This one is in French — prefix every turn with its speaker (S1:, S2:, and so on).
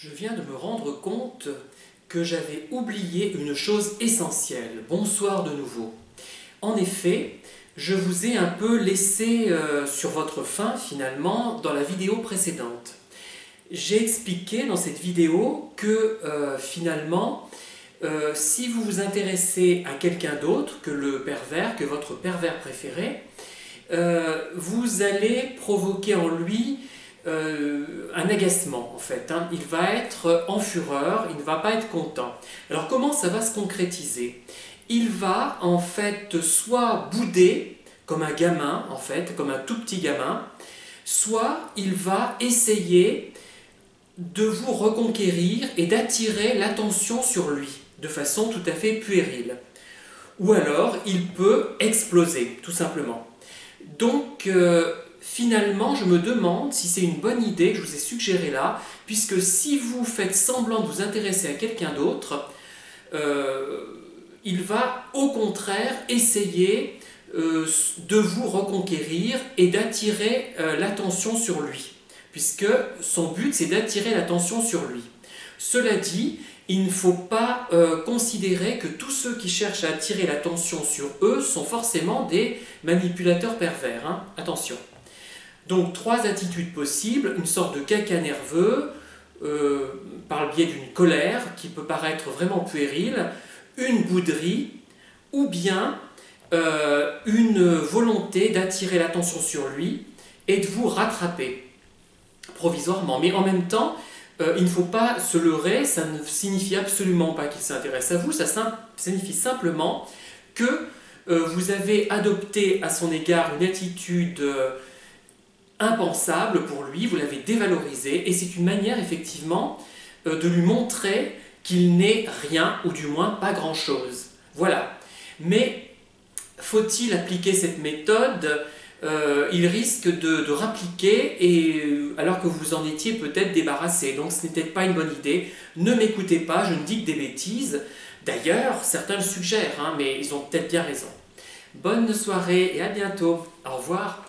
S1: Je viens de me rendre compte que j'avais oublié une chose essentielle. Bonsoir de nouveau. En effet, je vous ai un peu laissé sur votre faim finalement dans la vidéo précédente. J'ai expliqué dans cette vidéo que finalement, si vous vous intéressez à quelqu'un d'autre que le pervers, que votre pervers préféré, vous allez provoquer en lui un agacement en fait. Il va être en fureur, il ne va pas être content. Alors comment ça va se concrétiser? Il va en fait soit bouder comme un gamin, en fait, comme un tout petit gamin, soit il va essayer de vous reconquérir et d'attirer l'attention sur lui de façon tout à fait puérile. Ou alors il peut exploser, tout simplement. Donc finalement, je me demande si c'est une bonne idée que je vous ai suggérée là, puisque si vous faites semblant de vous intéresser à quelqu'un d'autre, il va au contraire essayer de vous reconquérir et d'attirer l'attention sur lui, puisque son but c'est d'attirer l'attention sur lui. Cela dit, il ne faut pas considérer que tous ceux qui cherchent à attirer l'attention sur eux sont forcément des manipulateurs pervers, hein. Attention. Donc, trois attitudes possibles, une sorte de caca nerveux, par le biais d'une colère qui peut paraître vraiment puérile, une bouderie, ou bien une volonté d'attirer l'attention sur lui et de vous rattraper, provisoirement. Mais en même temps, il ne faut pas se leurrer, ça ne signifie absolument pas qu'il s'intéresse à vous, ça signifie simplement que vous avez adopté à son égard une attitude impensable pour lui, vous l'avez dévalorisé, et c'est une manière effectivement de lui montrer qu'il n'est rien, ou du moins pas grand-chose. Voilà. Mais faut-il appliquer cette méthode? Il risque de rappliquer alors que vous en étiez peut-être débarrassé. Donc ce n'était pas une bonne idée. Ne m'écoutez pas, je ne dis que des bêtises. D'ailleurs, certains le suggèrent, hein, mais ils ont peut-être bien raison. Bonne soirée et à bientôt. Au revoir.